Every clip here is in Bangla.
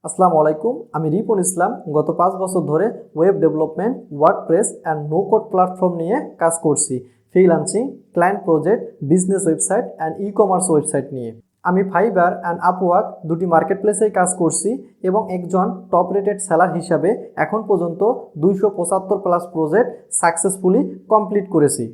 আসসালামু আলাইকুম, আমি রিপন ইসলাম। গত 5 বছর ধরে web development, WordPress and no code platform নিয়ে কাজ করছি। Freelancing, client project, business website and e commerce website নিয়ে। আমি ফাইবার অ্যান্ড আপওয়ার্ক দুটি মার্কেটপ্লেসেই কাজ করছি এবং একজন টপ রেটেড সেলার হিসাবে এখন পর্যন্ত 275+ প্রজেক্ট সাকসেসফুলি কমপ্লিট করেছি।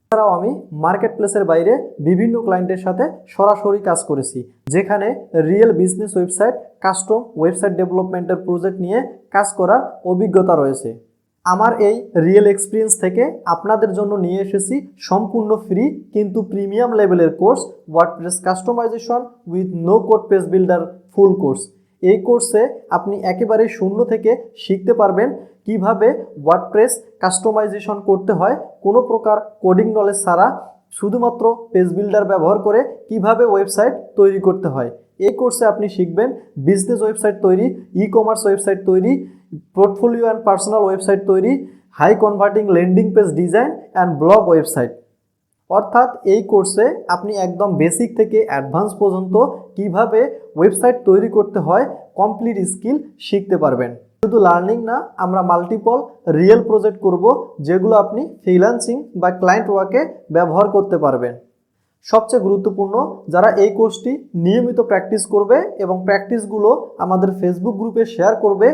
এছাড়াও আমি মার্কেটপ্লেসের বাইরে বিভিন্ন ক্লায়েন্টের সাথে সরাসরি কাজ করেছি, যেখানে real business website, custom website ডেভেলপমেন্টের প্রজেক্ট নিয়ে কাজ করার অভিজ্ঞতা রয়েছে। আমার এই রিয়েল এক্সপিরিয়েন্স থেকে আপনাদের জন্য নিয়ে এসেছি সম্পূর্ণ ফ্রি কিন্তু প্রিমিয়াম লেভেলের course, WordPress customization with no code page builder full course. এই কোর্সে আপনি একেবারে শূন্য থেকে শিখতে পারবেন কিভাবে ওয়ার্ডপ্রেস কাস্টমাইজেশন করতে হয়, কোনো প্রকার কোডিং নলেজ ছাড়া শুধুমাত্র পেজ বিল্ডার ব্যবহার করে কিভাবে ওয়েবসাইট তৈরি করতে হয়। এই কোর্সে আপনি শিখবেন বিজনেস ওয়েবসাইট তৈরি, ই কমার্স ওয়েবসাইট তৈরি, পোর্টফোলিও অ্যান্ড পার্সোনাল ওয়েবসাইট তৈরি, high converting landing page design and blog website. অর্থাৎ এই কোর্সে আপনি একদম বেসিক থেকে অ্যাডভান্স পর্যন্ত কিভাবে ওয়েবসাইট তৈরি করতে হয় কমপ্লিট স্কিল শিখতে পারবেন। শুধু লার্নিং না, আমরা মাল্টিপল রিয়েল প্রজেক্ট করব, যেগুলো আপনি ফ্রিল্যান্সিং বা ক্লায়েন্ট ওয়ার্কে ব্যবহার করতে পারবেন। সবচেয়ে গুরুত্বপূর্ণ, যারা এই কোর্সটি নিয়মিত প্র্যাকটিস করবে এবং প্র্যাকটিসগুলো আমাদের ফেসবুক গ্রুপে শেয়ার করবে,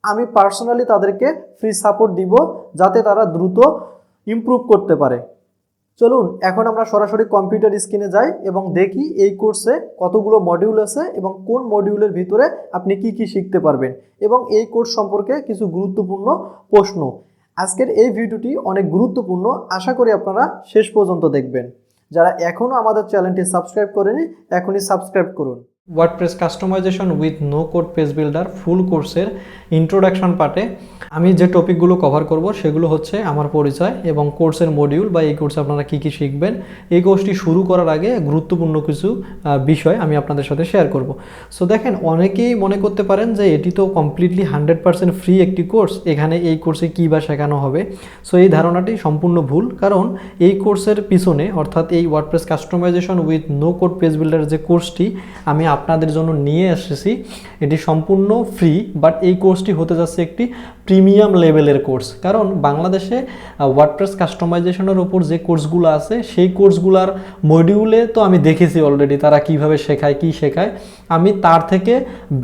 আমি পার্সোনালি তাদেরকে ফ্রি সাপোর্ট দিব যাতে তারা দ্রুত ইমপ্রুভ করতে পারে। চলুন এখন আমরা সরাসরি কম্পিউটার স্ক্রিনে যাই এবং দেখি এই কোর্সে কতগুলো মডিউল আছে এবং কোন মডিউলের ভিতরে আপনি কি কি শিখতে পারবেন এবং এই কোর্স সম্পর্কে কিছু গুরুত্বপূর্ণ প্রশ্ন। আজকের এই ভিডিওটি অনেক গুরুত্বপূর্ণ, আশা করি আপনারা শেষ পর্যন্ত দেখবেন। যারা এখনও আমাদের চ্যানেলটি সাবস্ক্রাইব করেনি, এখনই সাবস্ক্রাইব করুন। WordPress customization with no code page builder full কোর্সের ইন্ট্রোডাকশন পার্টে আমি যে টপিকগুলো কভার করব সেগুলো হচ্ছে আমার পরিচয় এবং কোর্সের মডিউল বা এই কোর্সে আপনারা কী কী শিখবেন। এই কোর্সটি শুরু করার আগে গুরুত্বপূর্ণ কিছু বিষয় আমি আপনাদের সাথে শেয়ার করব। সো দেখেন, অনেকেই মনে করতে পারেন যে এটি তো কমপ্লিটলি 100% ফ্রি একটি কোর্স, এখানে এই কোর্সে কী বা শেখানো হবে। সো এই ধারণাটি সম্পূর্ণ ভুল, কারণ এই কোর্সের পিছনে অর্থাৎ এই WordPress customization with no code page builder যে কোর্সটি আমি আপনাদের জন্য নিয়ে এসেছি, এটি সম্পূর্ণ ফ্রি, বাট এই কোর্সটি হতে যাচ্ছে একটি প্রিমিয়াম লেভেলের কোর্স। কারণ বাংলাদেশে ওয়ার্ডপ্রেস কাস্টমাইজেশনের উপর যে কোর্সগুলো আছে সেই কোর্সগুলোর মডিউলে তো আমি দেখেছি অলরেডি তারা কিভাবে শেখায়, কি শেখায়। আমি তার থেকে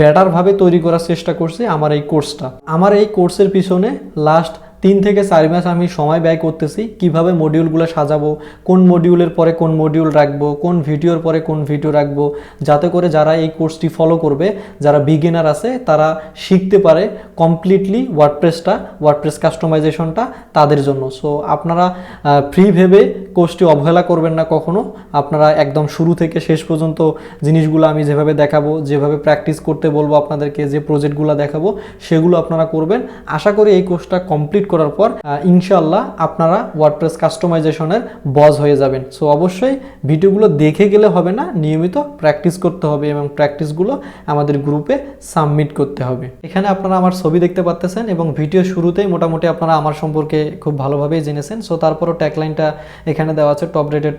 বেটারভাবে তৈরি করার চেষ্টা করছি আমার এই কোর্সটা। আমার এই কোর্সের পিছনে লাস্ট 3 থেকে 4 মাস আমি সময় ব্যয় করতেছি কিভাবে মডিউলগুলো সাজাবো, কোন মডিউলের পরে কোন মডিউল রাখবো, কোন ভিডিওর পরে কোন ভিডিও রাখবো, যাতে করে যারা এই কোর্সটি ফলো করবে, যারা বিগিনার আছে, তারা শিখতে পারে কমপ্লিটলি ওয়ার্ডপ্রেস কাস্টমাইজেশনটা তাদের জন্য। সো আপনারা ফ্রি ভেবে কোর্সটি অবহেলা করবেন না কখনো। আপনারা একদম শুরু থেকে শেষ পর্যন্ত জিনিসগুলো আমি যেভাবে দেখাবো, যেভাবে প্র্যাকটিস করতে বলবো আপনাদেরকে, যে প্রজেক্টগুলো দেখাবো সেগুলো আপনারা করবেন। আশা করি এই কোর্সটা কমপ্লিট করার পর ইনশাআল্লাহ আপনারা ওয়ার্ডপ্রেস কাস্টমাইজেশনের বস হয়ে যাবেন। সো অবশ্যই ভিডিওগুলো দেখে গেলে হবে না, নিয়মিত প্র্যাকটিস করতে হবে এবং প্র্যাকটিসগুলো আমাদের গ্রুপে সাবমিট করতে হবে। এখানে আপনারা আমার ছবি দেখতে পাচ্ছেন এবং ভিডিও শুরুতেই মোটামুটি আপনারা আমার সম্পর্কে খুব ভালোভাবেই জেনেছেন। সো তারপরও ট্যাগলাইনটা এখানে দেওয়া আছে, top rated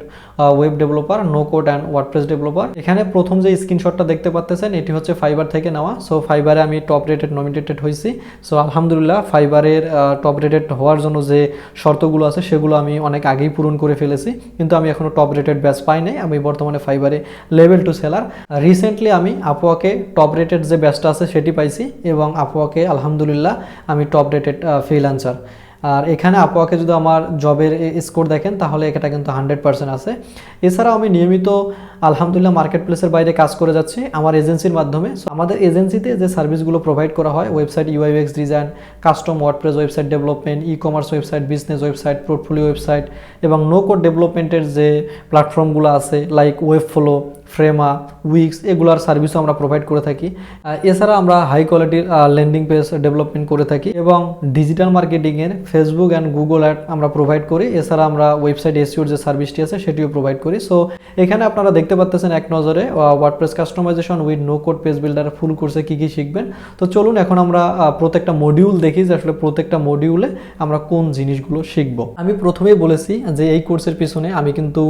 web developer, no code and WordPress developer. এখানে প্রথম যে স্ক্রিনশটটা দেখতে পাচ্ছেন এটি হচ্ছে ফাইবার থেকে নেওয়া। সো ফাইবারে আমি টপ রেটেড নমিনেটেড হয়েছি। সো আলহামদুলিল্লাহ, ফাইবারের টপ রেটেড হওয়ার জন্য যে শর্তগুলো আছে সেগুলো আমি অনেক আগেই পূরণ করে ফেলেছি, কিন্তু আমি এখনও টপ রেটেড ব্যাচ পাই নাই। আমি বর্তমানে ফাইবারে লেভেল 2 সেলার। রিসেন্টলি আমি আপওয়ার্কে টপ রেটেড যে ব্যাচটা আছে সেটি পাইছি এবং আপওয়ার্কে আলহামদুলিল্লাহ আমি টপ রেটেড ফ্রিল্যান্সার। আর এখানে আপওয়ার্কে যদি আমার জবের স্কোর দেখেন তাহলে এটা কিন্তু 100% আছে। এছাড়াও আমি নিয়মিত আলহামদুলিল্লাহ মার্কেটপ্লেসের বাইরে কাজ করে যাচ্ছি আমার এজেন্সির মাধ্যমে। আমাদের এজেন্সিতে যে সার্ভিসগুলো প্রোভাইড করা হয়, website UIX design, custom WordPress website development, e commerce website, business website, portfolio website এবং নো কোড ডেভেলপমেন্টের যে প্ল্যাটফর্মগুলো আছে লাইক ওয়েবফ্লো, ফ্রেমা, উইক্স, এগুলার সার্ভিসও আমরা প্রোভাইড করে থাকি। এছাড়া আমরা হাই কোয়ালিটির ল্যান্ডিং পেজ ডেভেলপমেন্ট করে থাকি এবং ডিজিটাল মার্কেটিংয়ের ফেসবুক অ্যান্ড গুগল অ্যাড আমরা প্রোভাইড করি। এছাড়া আমরা ওয়েবসাইট এসইওর যে সার্ভিসটি আছে সেটিও প্রোভাইড করি। সো এখানে আপনারা দেখতে পাচ্ছেন এক নজরে WordPress customization with no code page builder full কোর্সে কী কী শিখবেন। তো চলুন এখন আমরা প্রত্যেকটা মডিউল দেখি যে আসলে প্রত্যেকটা মডিউলে আমরা কোন জিনিসগুলো শিখব। আমি প্রথমেই বলেছি যে এই কোর্সের পিছনে আমি কিন্তু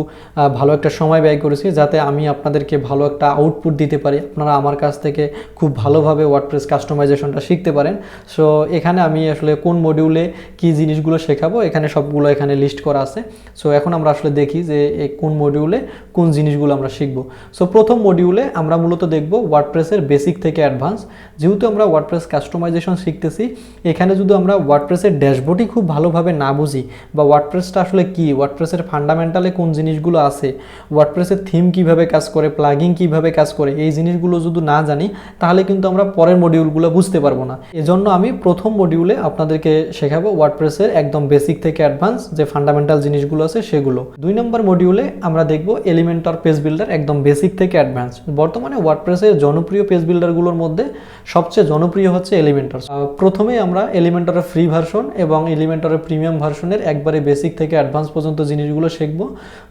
ভালো একটা সময় ব্যয় করেছি যাতে আমি আপনাদের আপনাদেরকে ভালো একটা আউটপুট দিতে পারি, আপনারা আমার কাছ থেকে খুব ভালোভাবে ওয়ার্ডপ্রেস কাস্টমাইজেশনটা শিখতে পারেন। সো এখানে আমি আসলে কোন মডিউলে কি জিনিসগুলো শেখাবো এখানে সবগুলো এখানে লিস্ট করা আছে। সো এখন আমরা আসলে দেখি যে কোন মডিউলে কোন জিনিসগুলো আমরা শিখবো। সো প্রথম মডিউলে আমরা মূলত দেখব ওয়ার্ডপ্রেসের বেসিক থেকে অ্যাডভান্স। যেহেতু আমরা ওয়ার্ডপ্রেস কাস্টমাইজেশন শিখতেছি, এখানে যদি আমরা ওয়ার্ডপ্রেসের ড্যাশবোর্ডই খুব ভালোভাবে না বুঝি বা ওয়ার্ডপ্রেসটা আসলে কি, ওয়ার্ডপ্রেসের ফান্ডামেন্টালে কোন জিনিসগুলো আছে, ওয়ার্ডপ্রেসের থিম কিভাবে কাজ করে, প্লাগিং কিভাবে কাজ করে, এই জিনিসগুলো যদি না জানি তাহলে কিন্তু আমরা পরের মডিউলগুলো বুঝতে পারবো না। এজন্য আমি প্রথম মডিউলে আপনাদেরকে শেখাবো ওয়ার্ডপ্রেসের একদম বেসিক থেকে অ্যাডভান্স যে ফান্ডামেন্টাল জিনিসগুলো আছে সেগুলো। 2 নম্বর মডিউলে আমরা দেখব এলিমেন্টর পেজ বিল্ডার একদম বেসিক থেকে অ্যাডভান্স। বর্তমানে ওয়ার্ডপ্রেসের জনপ্রিয় পেজ বিল্ডারগুলোর মধ্যে সবচেয়ে জনপ্রিয় হচ্ছে এলিমেন্টর। প্রথমে আমরা এলিমেন্টরের ফ্রি ভার্সন এবং এলিমেন্টরের প্রিমিয়াম ভার্সনের একবারে বেসিক থেকে অ্যাডভান্স পর্যন্ত জিনিসগুলো শিখব।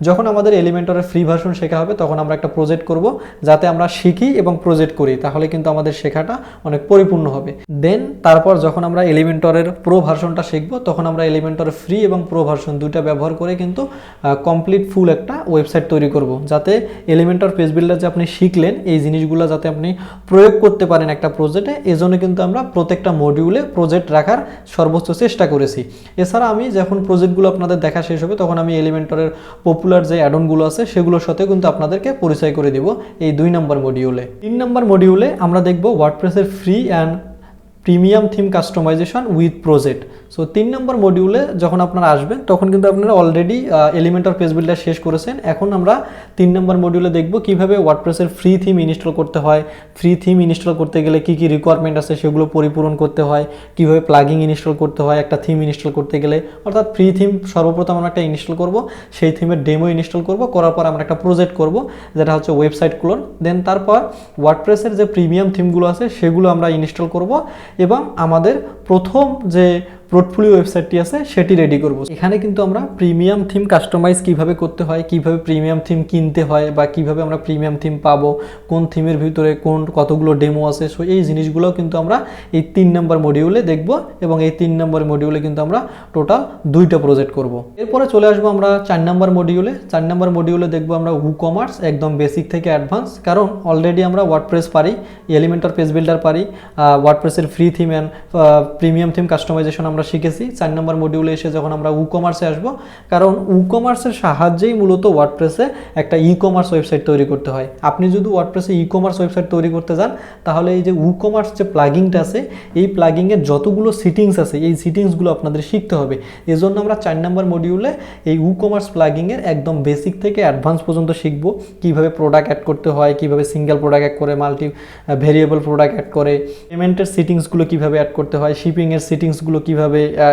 যখন আমাদের এলিমেন্টরের ফ্রি ভার্সন শেখা হবে তখন আমরা একটা প্রজেক্ট করব, যাতে আমরা শিখি এবং প্রজেক্ট করি, তাহলে কিন্তু আমাদের শেখাটা অনেক পরিপূর্ণ হবে। দেন তারপর যখন আমরা এলিমেন্টরের প্রো ভার্সনটা শিখব তখন আমরা এলিমেন্টরের ফ্রি এবং প্রো ভার্সন দুইটা ব্যবহার করে কিন্তু কমপ্লিট ফুল একটা ওয়েবসাইট তৈরি করব, যাতে এলিমেন্টর পেজ বিল্ডার যে আপনি শিখলেন এই জিনিসগুলো যাতে আপনি প্রয়োগ করতে পারেন একটা প্রজেক্টে। এজন্য কিন্তু আমরা প্রত্যেকটা মডিউলে প্রজেক্ট রাখার সর্বোচ্চ চেষ্টা করেছি। এছাড়া আমি যখন প্রজেক্টগুলো আপনাদের দেখা শেষ হবে তখন আমি এলিমেন্টরের পপুলার যে অ্যাডনগুলো আছে সেগুলোর সাথে কিন্তু আপনাদেরকে পরিচয় করে দেব এই 2 নম্বর মডিউলে। 3 নম্বর মডিউলে আমরা দেখব ওয়ার্ডপ্রেসের free and premium theme customization with project. So 3 নম্বর মডিউলে যখন আপনারা আসবেন তখন কিন্তু আপনারা অলরেডি এলিমেন্টর পেজ বিল্ডার শেষ করেছেন। এখন আমরা 3 নম্বর মডিউলে দেখব কিভাবে ওয়ার্ডপ্রেসের ফ্রি থিম ইনস্টল করতে হয়, ফ্রি থিম ইনস্টল করতে গেলে কি কি রিকোয়ারমেন্ট আছে সেগুলো পরিপূরণ করতে হয়, কিভাবে প্লাগিং ইনস্টল করতে হয় একটা থিম ইনস্টল করতে গেলে। অর্থাৎ ফ্রি থিম সর্বপ্রথম আমরা একটা ইনস্টল করব, সেই থিমের ডেমো ইনস্টল করব, করার পর আমরা একটা প্রজেক্ট করব যেটা হচ্ছে ওয়েবসাইট ক্লোন। দেন তারপর ওয়ার্ডপ্রেসের যে প্রিমিয়াম থিমগুলো আছে সেগুলো আমরা ইনস্টল করব এবং আমাদের প্রথম যে পোর্টফোলিও ওয়েবসাইটটি আছে সেটি রেডি করব। এখানে কিন্তু আমরা প্রিমিয়াম থিম কাস্টমাইজ কিভাবে করতে হয়, কিভাবে প্রিমিয়াম থিম কিনতে হয় বা কিভাবে আমরা প্রিমিয়াম থিম পাবো, কোন থিমের ভিতরে কতগুলো ডেমো আছে, সো এই জিনিসগুলো কিন্তু আমরা এই 3 নম্বর মডিউলে দেখব এবং এই 3 নম্বর মডিউলে কিন্তু আমরা টোটাল 2টা প্রজেক্ট করব। এরপরে চলে আসবো আমরা 4 নম্বর মডিউলে। 4 নম্বর মডিউলে দেখব আমরা WooCommerce একদম বেসিক থেকে অ্যাডভান্স, কারণ অলরেডি আমরা ওয়ার্ডপ্রেস পারি, এলিমেন্টর পেজ বিল্ডার পারি, ওয়ার্ডপ্রেসের free theme and premium theme customization আমরা শিখেছি। 4 নম্বর মডিউলে এসে যখন আমরা WooCommerce আসবো, কারণ WooCommerceর সাহায্যেই মূলত ওয়ার্ডপ্রেসে একটা ই-কমার্স ওয়েবসাইট তৈরি করতে হয়। আপনি যদি ওয়ার্ডপ্রেসে ই-কমার্স ওয়েবসাইট তৈরি করতে যান তাহলে এই যে WooCommerce যে প্লাগিংটা আছে এই প্লাগিংয়ের যতগুলো সিটিংস আছে এই সিটিংসগুলো আপনাদের শিখতে হবে। এজন্য আমরা 4 নম্বর মডিউলে এই WooCommerce প্লাগিংয়ের একদম বেসিক থেকে অ্যাডভান্স পর্যন্ত শিখবো, কিভাবে প্রোডাক্ট অ্যাড করতে হয়, কিভাবে সিঙ্গেল প্রোডাক্ট অ্যাড করে মাল্টি ভেরিয়েবল প্রোডাক্ট অ্যাড করে, পেমেন্টের সিটিংসগুলো কিভাবে অ্যাড করতে হয়, শিপিংয়ের সিটিংসগুলো কিভাবে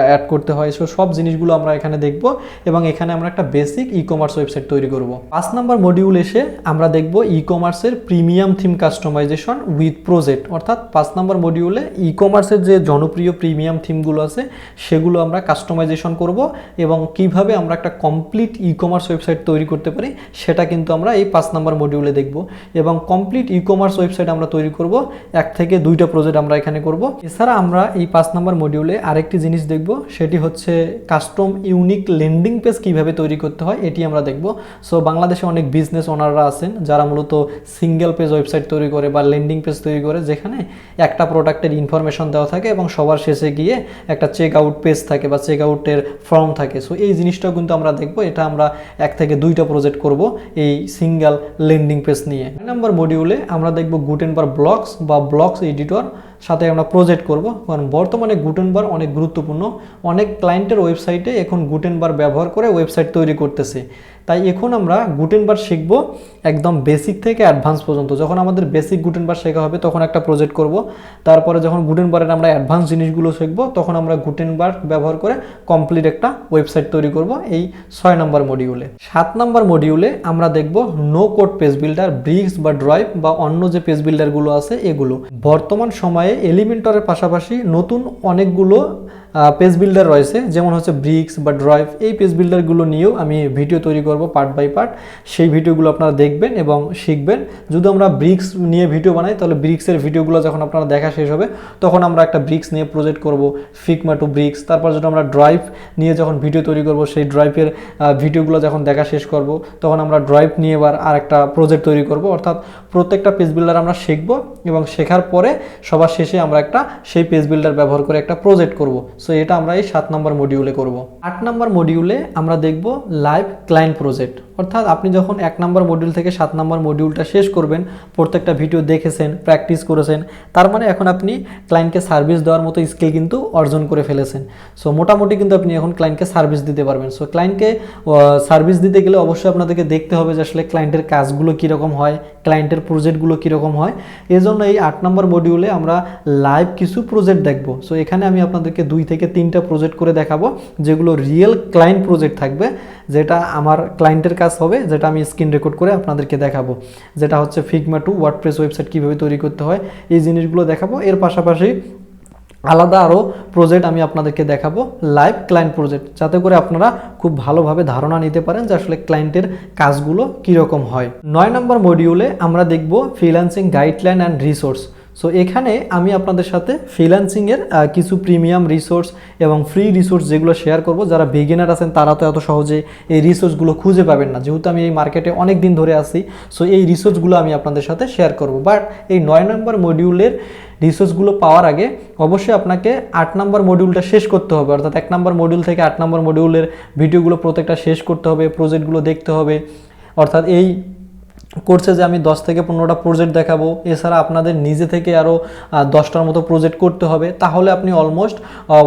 অ্যাড করতে হয়, সো সব জিনিসগুলো আমরা এখানে দেখব এবং এখানে আমরা একটা বেসিক ই-কমার্স ওয়েবসাইট তৈরি করব। 5 নম্বর মডিউল এসে আমরা দেখব ই-কমার্সের premium theme customization with project. অর্থাৎ 5 নম্বর মডিউলে ই-কমার্সের যে জনপ্রিয় প্রিমিয়াম থিমগুলো আছে সেগুলো আমরা কাস্টমাইজেশন করব এবং কিভাবে আমরা একটা কমপ্লিট ই-কমার্স ওয়েবসাইট তৈরি করতে পারি সেটা কিন্তু আমরা এই 5 নম্বর মডিউলে দেখব। এবং কমপ্লিট ই-কমার্স ওয়েবসাইট আমরা তৈরি করব, 1 থেকে 2টা প্রজেক্ট আমরা এখানে করব। এছাড়া আমরা এই 5 নম্বর মডিউলে আরেকটি জিনিস দেখব, সেটি হচ্ছে কাস্টম ইউনিক ল্যান্ডিং পেজ কিভাবে তৈরি করতে হয় এটি আমরা দেখব। সো বাংলাদেশে অনেক বিজনেস ওনাররা আছেন যারা মূলত সিঙ্গেল পেজ ওয়েবসাইট তৈরি করে বা ল্যান্ডিং পেজ তৈরি করে, যেখানে একটা প্রোডাক্টের ইনফরমেশন দেওয়া থাকে এবং সবার শেষে গিয়ে একটা চেক আউট পেজ থাকে বা চেক আউটের ফর্ম থাকে। সো এই জিনিসটাও কিন্তু আমরা দেখব, এটা আমরা 1 থেকে 2টা প্রজেক্ট করব এই সিঙ্গেল ল্যান্ডিং পেজ নিয়ে। 9 নম্বর মডিউলে আমরা দেখব গুটেনবার্গ ব্লগস বা ব্লগস এডিটর সাথে আমরা প্রজেক্ট করব, কারণ বর্তমানে গুটেনবার্গ অনেক গুরুত্বপূর্ণ। অনেক ক্লায়েন্টের ওয়েবসাইটে এখন গুটেনবার্গ ব্যবহার করে ওয়েবসাইট তৈরি করতেছে, তাই এখন আমরা গুটেনবার্গ শিখব একদম বেসিক থেকে অ্যাডভান্স পর্যন্ত। যখন আমাদের বেসিক গুটেনবার্গ শেখা হবে তখন একটা প্রজেক্ট করব, তারপরে যখন গুটেনবার্গের আমরা অ্যাডভান্স জিনিসগুলো শিখব তখন আমরা গুটেনবার্গ ব্যবহার করে কমপ্লিট একটা ওয়েবসাইট তৈরি করব এই 6 নম্বর মডিউলে। 7 নম্বর মডিউলে আমরা দেখব no code page builder, Bricks বা ড্রাইভ বা অন্য যে পেজ বিল্ডারগুলো আছে এগুলো। বর্তমান সময়ে এলিমেন্টরের পাশাপাশি নতুন অনেকগুলো পেজ বিল্ডার রয়েছে, যেমন হচ্ছে ব্রিক্স বা ড্রাইভ, এই পেজ বিল্ডারগুলো নিয়েও আমি ভিডিও তৈরি করব পার্ট বাই পার্ট। সেই ভিডিওগুলো আপনারা দেখবেন এবং শিখবেন। যদি আমরা ব্রিক্স নিয়ে ভিডিও বানাই তাহলে ব্রিক্সের ভিডিওগুলো যখন আপনারা দেখা শেষ হবে তখন আমরা একটা ব্রিক্স নিয়ে প্রজেক্ট করব, ফিগমা টু ব্রিক্স। তারপর যদি আমরা ড্রাইভ নিয়ে যখন ভিডিও তৈরি করব, সেই ড্রাইভের ভিডিওগুলো যখন দেখা শেষ করব তখন আমরা ড্রাইভ নিয়ে এবার আর একটা প্রজেক্ট তৈরি করব। অর্থাৎ প্রত্যেকটা পেজ বিল্ডার আমরা শিখব এবং শেখার পরে সবার শেষে আমরা একটা সেই পেজ বিল্ডার ব্যবহার করে একটা প্রজেক্ট করব। সো এটা আমরা এই 7 নম্বর মডিউলে করব। 8 নম্বর মডিউলে আমরা দেখব লাইভ ক্লায়েন্ট প্রজেক্ট। অর্থাৎ আপনি যখন 1 নম্বর মডিউল থেকে 7 নম্বর মডিউলটা শেষ করবেন, প্রত্যেকটা ভিডিও দেখেছেন, প্র্যাকটিস করেছেন, তার মানে এখন আপনি ক্লায়েন্টকে সার্ভিস দেওয়ার মতো স্কিল কিন্তু অর্জন করে ফেলেছেন। সো মোটামুটি কিন্তু আপনি এখন ক্লায়েন্টকে সার্ভিস দিতে পারবেন। সো ক্লায়েন্টকে সার্ভিস দিতে গেলে অবশ্যই আপনাদেরকে দেখতে হবে যে আসলে ক্লায়েন্টের কাজগুলো কীরকম হয়, ক্লায়েন্টের প্রজেক্টগুলো কীরকম হয়। এজন্য এই 8 নম্বর মডিউলে আমরা লাইভ কিছু প্রজেক্ট দেখব। সো এখানে আমি আপনাদেরকে 2 থেকে 3টা প্রজেক্ট করে দেখাবো, যেগুলো রিয়েল ক্লায়েন্ট প্রজেক্ট থাকবে, যেটা আমার ক্লায়েন্টের কাজ হবে, যেটা আমি স্ক্রিন রেকর্ড করে আপনাদেরকে দেখাবো। যেটা হচ্ছে ফিগমা টু ওয়ার্ডপ্রেস ওয়েবসাইট কীভাবে তৈরি করতে হয়, এই জিনিসগুলো দেখাবো। এর পাশাপাশি আলাদা আরও প্রজেক্ট আমি আপনাদেরকে দেখাবো, লাইভ ক্লায়েন্ট প্রজেক্ট, যাতে করে আপনারা খুব ভালোভাবে ধারণা নিতে পারেন যে আসলে ক্লায়েন্টের কাজগুলো কীরকম হয়। 9 নম্বর মডিউলে আমরা দেখব freelancing guideline and resource. So এখানে আমি আপনাদের সাথে ফ্রিল্যান্সিংয়ের কিছু প্রিমিয়াম রিসোর্স এবং ফ্রি রিসোর্স যেগুলো শেয়ার করব। যারা বিগিনার আছেন তারা তো এত সহজে এই রিসোর্সগুলো খুঁজে পাবেন না, যেহেতু আমি এই মার্কেটে অনেক দিন ধরে আছি। সো এই রিসোর্সগুলো আমি আপনাদের সাথে শেয়ার করব। বাট এই 9 নম্বর মডিউলের রিসোর্সগুলো পাওয়ার আগে অবশ্যই আপনাকে 8 নম্বর মডিউলটা শেষ করতে হবে। অর্থাৎ 1 নম্বর মডিউল থেকে 8 নম্বর মডিউলের ভিডিওগুলো প্রত্যেকটা শেষ করতে হবে, প্রজেক্টগুলো দেখতে হবে। অর্থাৎ এই কোর্সে যে আমি 10 থেকে 15টা প্রজেক্ট দেখাবো, এছাড়া আপনাদের নিজে থেকে আরও 10টার মতো প্রজেক্ট করতে হবে। তাহলে আপনি অলমোস্ট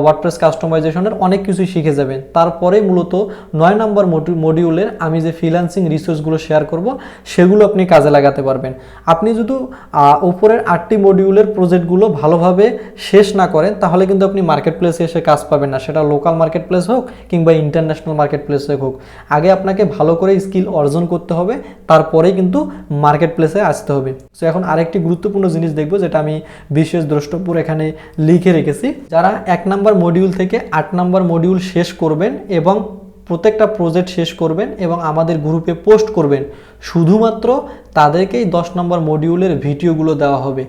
ওয়ার্ডপ্রেস কাস্টমাইজেশনের অনেক কিছুই শিখে যাবেন। তারপরে মূলত 9 নম্বর মডিউলের আমি যে ফ্রিল্যান্সিং রিসোর্সগুলো শেয়ার করব সেগুলো আপনি কাজে লাগাতে পারবেন। আপনি যদি উপরের 8টি মডিউলের প্রজেক্টগুলো ভালোভাবে শেষ না করেন তাহলে কিন্তু আপনি মার্কেট প্লেসে এসে কাজ পাবেন না, সেটা লোকাল মার্কেট প্লেস হোক কিংবা ইন্টারন্যাশনাল মার্কেট প্লেসে হোক। আগে আপনাকে ভালো করে স্কিল অর্জন করতে হবে, তারপরেই কিন্তু মার্কেট প্লেসে আসতে হবে। সো এখন আরেকটি গুরুত্বপূর্ণ জিনিস দেখবো, যেটা আমি বিশেষ দ্রষ্টব্য এখানে লিখে রেখেছি। যারা 1 নম্বর মডিউল থেকে 8 নম্বর মডিউল শেষ করবেন এবং প্রত্যেকটা প্রজেক্ট শেষ করবেন এবং আমাদের গ্রুপে পোস্ট করবেন, শুধুমাত্র তাদেরকেই 10 নম্বর মডিউলের ভিডিওগুলো দেওয়া হবে।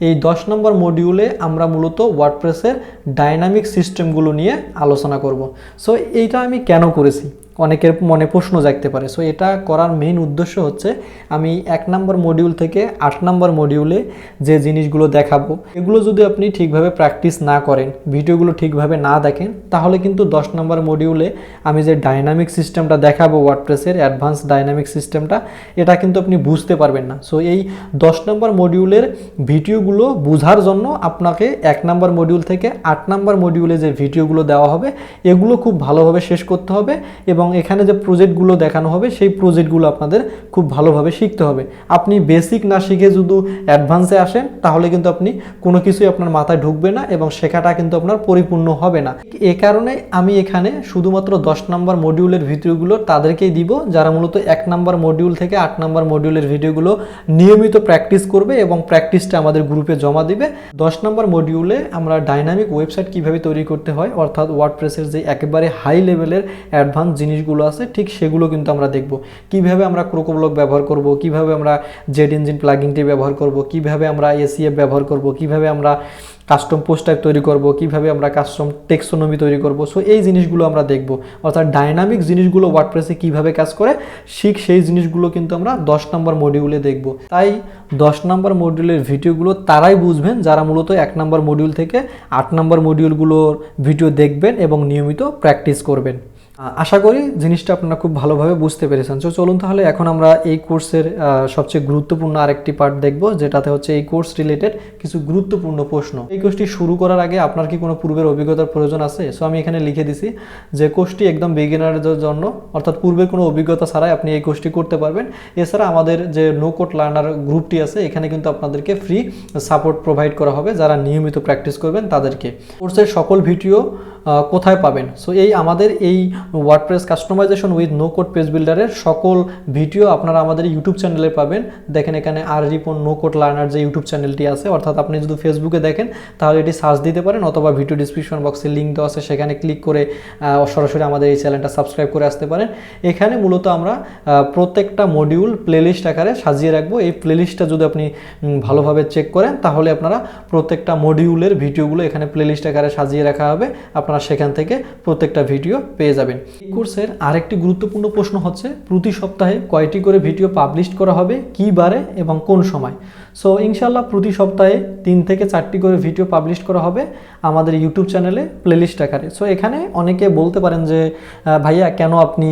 এই 10 নম্বর মডিউলে আমরা মূলত ওয়ার্ডপ্রেসের ডাইনামিক সিস্টেমগুলো নিয়ে আলোচনা করব। সো এইটা আমি কেন করেছি, অনেকের মনে প্রশ্ন জাগতে পারে। সো এটা করার মেইন উদ্দেশ্য হচ্ছে আমি 1 নম্বর মডিউল থেকে 8 নম্বর মডিউলে যে জিনিসগুলো দেখাবো, এগুলো যদি আপনি ঠিকভাবে প্র্যাকটিস না করেন, ভিডিওগুলো ঠিকভাবে না দেখেন, তাহলে কিন্তু 10 নম্বর মডিউলে আমি যে ডাইনামিক সিস্টেমটা দেখাবো, ওয়ার্ডপ্রেসের অ্যাডভান্স ডাইনামিক সিস্টেমটা, এটা কিন্তু আপনি বুঝতে পারবেন না। সো এই 10 নম্বর মডিউলের ভিডিওগুলো বোঝার জন্য আপনাকে 1 নম্বর মডিউল থেকে 8 নম্বর মডিউলে যে ভিডিওগুলো দেওয়া হবে এগুলো খুব ভালোভাবে শেষ করতে হবে এবং এখানে যে প্রজেক্টগুলো দেখানো হবে সেই প্রজেক্টগুলো আপনাদের খুব ভালোভাবে শিখতে হবে। আপনি বেসিক না শিখে যদি অ্যাডভান্সে আসেন তাহলে কিন্তু আপনি কোনো কিছুই আপনার মাথায় ঢুকবে না এবং শেখাটা কিন্তু আপনার পরিপূর্ণ হবে না। এ কারণে আমি এখানে শুধুমাত্র 10 নম্বর মডিউলের ভিডিওগুলো তাদেরকেই দিব যারা মূলত 1 নম্বর মডিউল থেকে 8 নম্বর মডিউলের ভিডিওগুলো নিয়মিত প্র্যাকটিস করবে এবং প্র্যাকটিসটা আমাদের গ্রুপে জমা দিবে। 10 নম্বর মডিউলে আমরা ডাইনামিক ওয়েবসাইট কিভাবে তৈরি করতে হয়, অর্থাৎ ওয়ার্ডপ্রেসের যে একেবারে হাই লেভেলের অ্যাডভান্স জিনিসগুলো আছে ঠিক সেগুলো কিন্তু আমরা দেখব। কিভাবে আমরা ক্রোকোব্লক ব্যবহার করব, কিভাবে আমরা জেট ইঞ্জিন প্লাগইনটি ব্যবহার করব, কিভাবে আমরা এসিএফ ব্যবহার করব, কিভাবে আমরা কাস্টম পোস্ট টাইপ তৈরি করব, কিভাবে আমরা কাস্টম টেক্সোনমি তৈরি করব। সো এই জিনিসগুলো আমরা দেখব। অর্থাৎ ডাইনামিক জিনিসগুলো ওয়ার্ডপ্রেসে কিভাবে কাজ করে সেই জিনিসগুলো কিন্তু আমরা 10 নম্বর মডিউলে দেখব। তাই 10 নম্বর মডিউলের ভিডিওগুলো তারাই বুঝবেন যারা মূলত 1 নম্বর মডিউল থেকে 8 নম্বর মডিউলগুলোর ভিডিও দেখবেন এবং নিয়মিত প্র্যাকটিস করবেন। আশা করি জিনিসটা আপনারা খুব ভালোভাবে বুঝতে পেরেছেন। তো চলুন তাহলে এখন আমরা এই কোর্সের সবচেয়ে গুরুত্বপূর্ণ আরেকটি পার্ট দেখব, যেটাতে হচ্ছে এই কোর্স রিলেটেড কিছু গুরুত্বপূর্ণ প্রশ্ন। এই কোর্সটি শুরু করার আগে আপনার কি কোনো পূর্বের অভিজ্ঞতার প্রয়োজন আছে? সো আমি এখানে লিখে দিছি যে কোর্সটি একদম বিগিনারদের জন্য, অর্থাৎ পূর্বের কোনো অভিজ্ঞতা ছাড়াই আপনি এই কোর্সটি করতে পারবেন। এছাড়া আমাদের যে নো কোড লার্নার গ্রুপটি আছে এখানে কিন্তু আপনাদেরকে ফ্রি সাপোর্ট প্রোভাইড করা হবে যারা নিয়মিত প্র্যাকটিস করবেন তাদেরকে। কোর্সের সকল ভিডিও কোথায় পাবেন? সো এই আমাদের এই WordPress customization with no code page বিল্ডারের সকল ভিডিও আপনারা আমাদের ইউটিউব চ্যানেলে পাবেন। দেখেন এখানে আর রিপন নো কোড লার্নার যে ইউটিউব চ্যানেলটি আছে, অর্থাৎ আপনি যদি ফেসবুকে দেখেন তাহলে এটি সার্চ দিতে পারেন, অথবা ভিডিও ডিসক্রিপশন বক্সে লিঙ্ক দেওয়া আছে, সেখানে ক্লিক করে সরাসরি আমাদের এই চ্যানেলটা সাবস্ক্রাইব করে আসতে পারেন। এখানে মূলত আমরা প্রত্যেকটা মডিউল প্লেলিস্ট আকারে সাজিয়ে রাখবো। এই প্লেলিস্টটা যদি আপনি ভালোভাবে চেক করেন তাহলে আপনারা প্রত্যেকটা মডিউলের ভিডিওগুলো এখানে প্লেলিস্ট আকারে সাজিয়ে রাখা হবে, আপনারা সেখান থেকে প্রত্যেকটা ভিডিও পেয়ে যাবেন। এই কোর্সের আরেকটি গুরুত্বপূর্ণ প্রশ্ন হচ্ছে প্রতি সপ্তাহে কয়টি করে ভিডিও পাবলিশ করা হবে, কী বারে এবং কোন সময়? সো ইনশাল্লাহ প্রতি সপ্তাহে 3 থেকে 4টি করে ভিডিও পাবলিশ করা হবে আমাদের ইউটিউব চ্যানেলে প্লেলিস্ট আকারে। সো এখানে অনেকে বলতে পারেন যে ভাইয়া কেন আপনি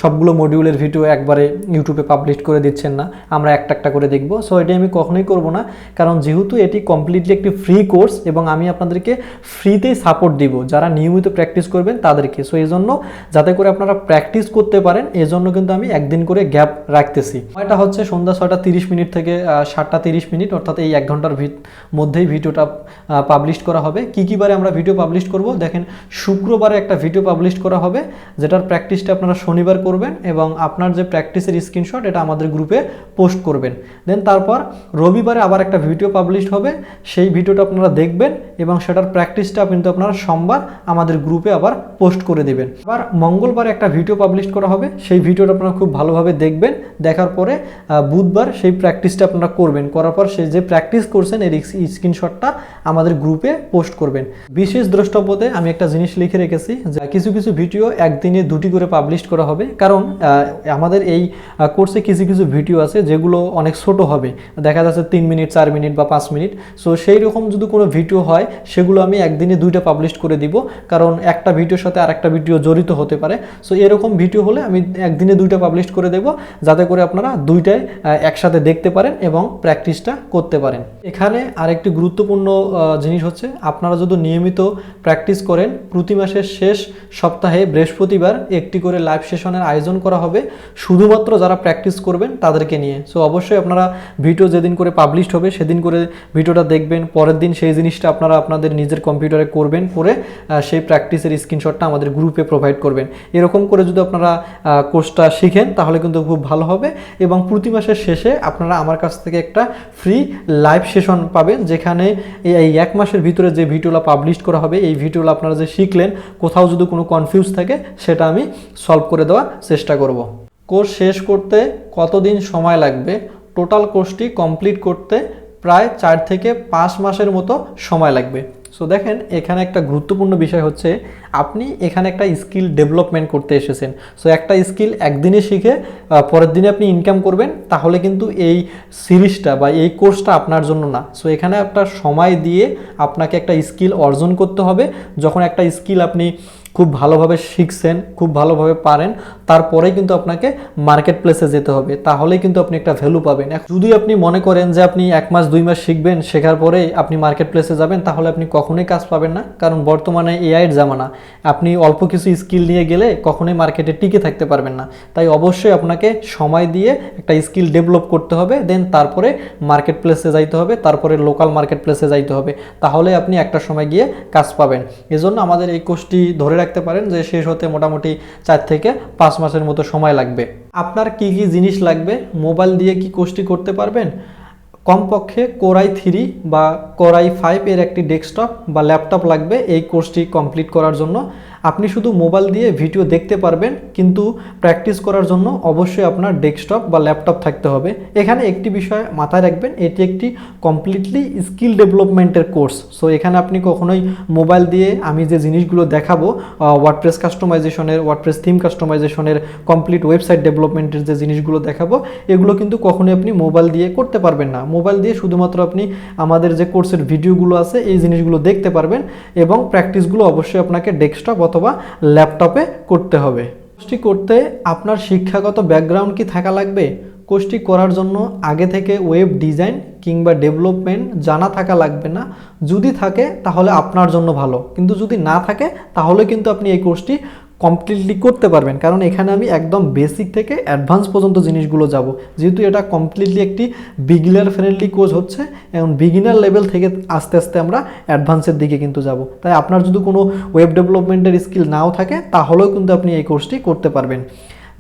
সবগুলো মডিউলের ভিডিও একবারে ইউটিউবে পাবলিশ করে দিচ্ছেন না, আমরা একটা একটা করে দেখব। সো এটি আমি কখনোই করব না, কারণ যেহেতু এটি কমপ্লিটলি একটি ফ্রি কোর্স এবং আমি আপনাদেরকে ফ্রিতেই সাপোর্ট দিব যারা নিয়মিত প্র্যাকটিস করবেন তাদেরকে। সো এই জন্য যাতে করে আপনারা প্র্যাকটিস করতে পারেন এজন্য কিন্তু আমি একদিন করে গ্যাপ রাখতেছি। এটা হচ্ছে সন্ধ্যা 6:30 থেকে 7:30, অর্থাৎ এই 1 ঘন্টার মধ্যেই ভিডিওটা পাবলিশ করা হবে। কী বারে আমরা ভিডিও পাবলিশ করব? দেখেন শুক্রবারে একটা ভিডিও পাবলিশ করা হবে যেটার প্র্যাকটিসটা আপনারা শনিবার করবেন এবং আপনার যে প্র্যাকটিসের স্ক্রিনশট এটা আমাদের গ্রুপে পোস্ট করবেন। দেন তারপর রবিবারে আবার একটা ভিডিও পাবলিশ হবে, সেই ভিডিওটা আপনারা দেখবেন এবং সেটার প্র্যাকটিসটা কিন্তু আপনারা সোমবার আমাদের গ্রুপে আবার পোস্ট করে দেবেন। আবার মঙ্গলবারে একটা ভিডিও পাবলিশ করা হবে, সেই ভিডিওটা আপনারা খুব ভালোভাবে দেখবেন, দেখার পরে বুধবার সেই প্র্যাকটিসটা আপনারা করবেন, করার পর সেই যে প্র্যাকটিস করছেন এর স্ক্রিনশটটা আমাদের গ্রুপে পোস্ট করবেন। বিশেষ দ্রষ্টব্যতে আমি একটা জিনিস লিখে রেখেছি যে কিছু কিছু ভিডিও একদিনে 2টি করে পাবলিশ করা হবে, কারণ আমাদের এই কোর্সে কিছু কিছু ভিডিও আছে যেগুলো অনেক ছোট হবে, দেখা যাচ্ছে 3 মিনিট 4 মিনিট বা 5 মিনিট। সো সেই রকম যদি কোনো ভিডিও হয় সেগুলো আমি একদিনে 2টা পাবলিশ করে দিব, কারণ একটা ভিডিওর সাথে আরেকটা ভিডিও জড়িত হতে পারে। সো এরকম ভিডিও হলে আমি একদিনে 2টা পাবলিশ করে দেব, যাতে করে আপনারা 2টাই একসাথে দেখতে পারেন এবং প্র্যাকটিসটা করতে পারেন। এখানে আরেকটি গুরুত্বপূর্ণ জিনিস হচ্ছে আপনারা যদি নিয়মিত প্র্যাকটিস করেন, প্রতি মাসের শেষ সপ্তাহে বৃহস্পতিবার একটি করে লাইভ সেশনের আয়োজন করা হবে শুধুমাত্র যারা প্র্যাকটিস করবেন তাদেরকে নিয়ে। সো অবশ্যই আপনারা ভিডিও যেদিন করে পাবলিশ হবে সেদিন করে ভিডিওটা দেখবেন, পরের দিন সেই জিনিসটা আপনারা আপনাদের নিজের কম্পিউটারে করবেন, করে সেই প্র্যাকটিসের স্ক্রিনশটটা আমাদের গ্রুপে প্রোভাইড করবেন। এরকম করে যদি আপনারা কোর্সটা শিখেন তাহলে কিন্তু খুব ভালো হবে এবং প্রতি মাসের শেষে আপনারা আমার কাছ থেকে একটা ফ্রি লাইভ সেশন পাবেন, যেখানে এই 1 মাসের ভিতরে যে ভিডিওটা পাবলিশ করা হবে এই ভিডিওটা আপনারা যে শিখলেন কোথাও যদি কোনো কনফিউজ থাকে সেটা আমি সলভ করে দেওয়ার চেষ্টা করব। কোর্স শেষ করতে কতদিন সময় লাগবে? টোটাল কোর্সটি কমপ্লিট করতে প্রায় 4 থেকে 5 মাসের মতো সময় লাগবে। সো দেখেন এখানে একটা গুরুত্বপূর্ণ বিষয় হচ্ছে আপনি এখানে একটা স্কিল ডেভেলপমেন্ট করতে এসেছেন। সো একটা স্কিল একদিনে শিখে পরের দিনে আপনি ইনকাম করবেন, তাহলে কিন্তু এই সিরিজটা বা এই কোর্সটা আপনার জন্য না। সো এখানে একটা সময় দিয়ে আপনাকে একটা স্কিল অর্জন করতে হবে। যখন একটা স্কিল আপনি খুব ভালোভাবে শিখছেন, খুব ভালোভাবে পারেন, তারপরে কিন্তু আপনাকে মার্কেট প্লেসে যেতে হবে, তাহলেই কিন্তু আপনি একটা ভ্যালু পাবেন। যদি আপনি মনে করেন যে আপনি 1 মাস 2 মাস শিখবেন, শেখার পরেই আপনি মার্কেট প্লেসে যাবেন, তাহলে আপনি কখনোই কাজ পাবেন না, কারণ বর্তমানে এআইয়ের জামানা। আপনি অল্প কিছু স্কিল নিয়ে গেলে কখনোই মার্কেটে টিকে থাকতে পারবেন না। তাই অবশ্যই আপনাকে সময় দিয়ে একটা স্কিল ডেভেলপ করতে হবে, দেন তারপরে মার্কেট প্লেসে যাইতে হবে, তারপরে লোকাল মার্কেট প্লেসে যাইতে হবে, তাহলে আপনি একটা সময় গিয়ে কাজ পাবেন। এজন্য আমাদের এই কোর্সটি ধরে রাখতে পারেন যে শেষ হতে মোটামুটি 4 থেকে 5 মাসের মতো সময় লাগবে। আপনার কি কি জিনিস লাগবে? মোবাইল দিয়ে কি কোর্সটি করতে পারবেন? কমপক্ষে Core i3 বা Core i5 এর একটি ডেস্কটপ বা ল্যাপটপ লাগবে এই কোর্সটি কমপ্লিট করার জন্য। আপনি শুধু মোবাইল দিয়ে ভিডিও দেখতে পারবেন, কিন্তু প্র্যাকটিস করার জন্য অবশ্যই আপনার ডেস্কটপ বা ল্যাপটপ থাকতে হবে। এখানে একটি বিষয় মাথায় রাখবেন, এটি একটি কমপ্লিটলি স্কিল ডেভেলপমেন্টের কোর্স। সো এখানে আপনি কখনোই মোবাইল দিয়ে আমি যে জিনিসগুলো দেখাবো, ওয়ার্ডপ্রেস কাস্টমাইজেশনের, ওয়ার্ডপ্রেস থিম কাস্টমাইজেশনের, কমপ্লিট ওয়েবসাইট ডেভেলপমেন্টের যে জিনিসগুলো দেখাবো, এগুলো কিন্তু কখনোই আপনি মোবাইল দিয়ে করতে পারবেন না। মোবাইল দিয়ে শুধুমাত্র আপনি আমাদের যে কোর্সের ভিডিওগুলো আছে এই জিনিসগুলো দেখতে পারবেন এবং প্র্যাকটিসগুলো অবশ্যই আপনাকে ডেস্কটপ অথবা ল্যাপটপে করতে হবে। কোর্সটি করতে আপনার শিক্ষাগত ব্যাকগ্রাউন্ড কি থাকা লাগবে? কোর্সটি করার জন্য আগে থেকে ওয়েব ডিজাইন কিংবা ডেভেলপমেন্ট জানা থাকা লাগবে না। যদি থাকে তাহলে আপনার জন্য ভালো, কিন্তু যদি না থাকে তাহলে কিন্তু আপনি এই কোর্সটি কমপ্লিটলি করতে পারবেন, কারণ এখানে আমি একদম বেসিক থেকে অ্যাডভান্স পর্যন্ত জিনিসগুলো যাব। যেহেতু এটা কমপ্লিটলি একটি বিগিনার ফ্রেন্ডলি কোর্স হচ্ছে, এবং বিগিনার লেভেল থেকে আস্তে আস্তে আমরা অ্যাডভান্সের দিকে কিন্তু যাব। তাই আপনার যদি কোনো ওয়েব ডেভেলপমেন্টের স্কিল নাও থাকে তাহলেও কিন্তু আপনি এই কোর্সটি করতে পারবেন।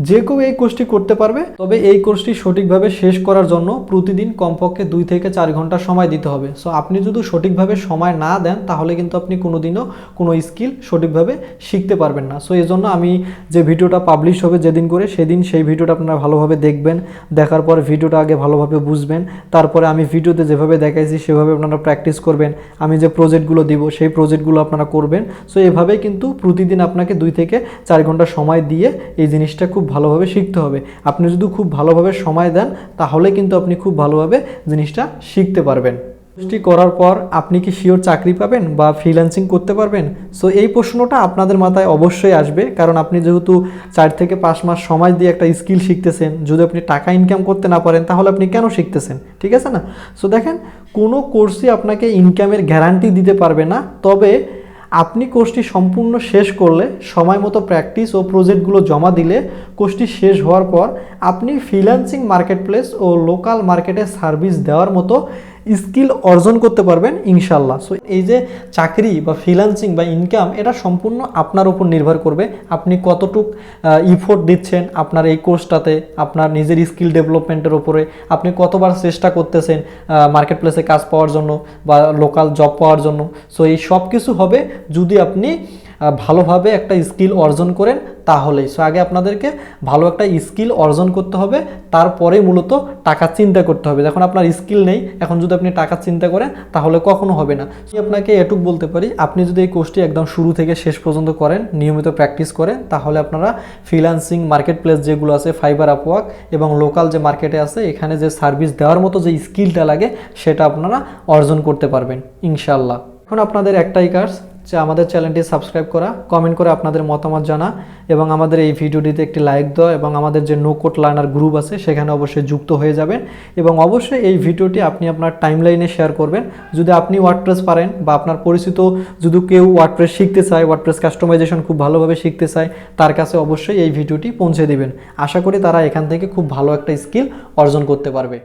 যে কেউ এই কোর্সটি করতে পারবে, তবে এই কোর্সটি সঠিকভাবে শেষ করার জন্য প্রতিদিন কমপক্ষে 2 থেকে 4 ঘন্টা সময় দিতে হবে। সো আপনি যদি সঠিকভাবে সময় না দেন তাহলে কিন্তু আপনি কোনোদিনও কোনো স্কিল সঠিকভাবে শিখতে পারবেন না। সো এই জন্য আমি যে ভিডিওটা পাবলিশ হবে যেদিন করে, সেদিন সেই ভিডিওটা আপনারা ভালোভাবে দেখবেন। দেখার পর ভিডিওটা আগে ভালোভাবে বুঝবেন, তারপরে আমি ভিডিওতে যেভাবে দেখাইছি সেভাবে আপনারা প্র্যাকটিস করবেন। আমি যে প্রজেক্টগুলো দিব সেই প্রজেক্টগুলো আপনারা করবেন। সো এভাবেই কিন্তু প্রতিদিন আপনাকে 2 থেকে 4 ঘন্টা সময় দিয়ে এই জিনিসটা খুব ভালোভাবে শিখতে হবে। আপনি যদি খুব ভালোভাবে সময় দেন তাহলে কিন্তু আপনি খুব ভালোভাবে জিনিসটা শিখতে পারবেন। কোর্সটি করার পর আপনি কি শিওর চাকরি পাবেন বা ফ্রিল্যান্সিং করতে পারবেন? সো এই প্রশ্নটা আপনাদের মাথায় অবশ্যই আসবে, কারণ আপনি যেহেতু 4 থেকে 5 মাস সময় দিয়ে একটা স্কিল শিখতেছেন, যদি আপনি টাকা ইনকাম করতে না পারেন তাহলে আপনি কেন শিখতেছেন? ঠিক আছে না? সো দেখেন, কোনো কোর্সই আপনাকে ইনকামের গ্যারান্টি দিতে পারবে না, তবে আপনি কোর্সটি সম্পূর্ণ শেষ করলে, সময় মতো প্র্যাকটিস ও প্রজেক্টগুলো জমা দিলে, কোর্সটি শেষ হওয়ার পর আপনি ফ্রিল্যান্সিং মার্কেটপ্লেস ও লোকাল মার্কেটে সার্ভিস দেওয়ার মতো স্কিল অর্জন করতে পারবেন ইনশাল্লাহ। সো এই যে চাকরি বা ফ্রিল্যান্সিং বা ইনকাম, এটা সম্পূর্ণ আপনার উপর নির্ভর করবে আপনি কতটুক ইফোর্ট দিচ্ছেন আপনার এই কোর্সটাতে, আপনার নিজের স্কিল ডেভেলপমেন্টের উপরে আপনি কতবার চেষ্টা করতেছেন মার্কেট প্লেসে কাজ পাওয়ার জন্য বা লোকাল জব পাওয়ার জন্য। সো এই সব কিছু হবে যদি আপনি ভালোভাবে একটা স্কিল অর্জন করেন তাহলেই। সো আগে আপনাদেরকে ভালো একটা স্কিল অর্জন করতে হবে, তারপরে মূলত টাকা চিন্তা করতে হবে। যখন আপনার স্কিল নেই, এখন যদি আপনি টাকা চিন্তা করেন তাহলে কখনো হবে না। আমি আপনাকে এটুক বলতে পারি, আপনি যদি এই কোর্সটি একদম শুরু থেকে শেষ পর্যন্ত করেন, নিয়মিত প্র্যাকটিস করেন, তাহলে আপনারা ফ্রিল্যান্সিং মার্কেট প্লেস যেগুলো আছে, ফাইবার, আপওয়ার্ক এবং লোকাল যে মার্কেটে আছে, এখানে যে সার্ভিস দেওয়ার মতো যে স্কিলটা লাগে সেটা আপনারা অর্জন করতে পারবেন ইনশাল্লাহ। এখন আপনাদের একটাই কাজ, যে আমাদের চ্যানেলটি সাবস্ক্রাইব করা, কমেন্ট করে আপনাদের মতামত জানা, এবং আমাদের এই ভিডিওটিতে একটি লাইক দেওয়া, এবং আমাদের যে নো কোড লার্নার গ্রুপ আছে সেখানে অবশ্যই যুক্ত হয়ে যাবেন। এবং অবশ্যই এই ভিডিওটি আপনি আপনার টাইমলাইনে শেয়ার করবেন। যদি আপনি ওয়ার্ডপ্রেস পারেন বা আপনার পরিচিত যদি কেউ ওয়ার্ডপ্রেস শিখতে চায়, ওয়ার্ডপ্রেস কাস্টমাইজেশন খুব ভালোভাবে শিখতে চায়, তার কাছে অবশ্যই এই ভিডিওটি পৌঁছে দিবেন। আশা করি তারা এখান থেকে খুব ভালো একটা স্কিল অর্জন করতে পারবে।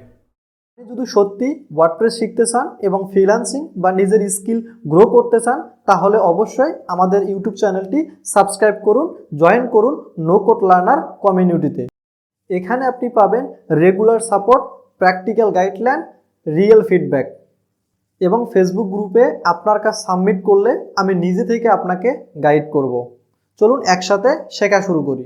আপনি যদি সত্যি ওয়ার্ডপ্রেস শিখতে চান এবং ফ্রিল্যান্সিং বা নিজের স্কিল গ্রো করতে চান, তাহলে অবশ্যই আমাদের ইউটিউব চ্যানেলটি সাবস্ক্রাইব করুন, জয়েন করুন নো কোড লার্নার কমিউনিটিতে। এখানে আপনি পাবেন regular support, practical guideline, real feedback, এবং ফেসবুক গ্রুপে আপনার কাজ সাবমিট করলে আমি নিজে থেকে আপনাকে গাইড করব। চলুন একসাথে শেখা শুরু করি।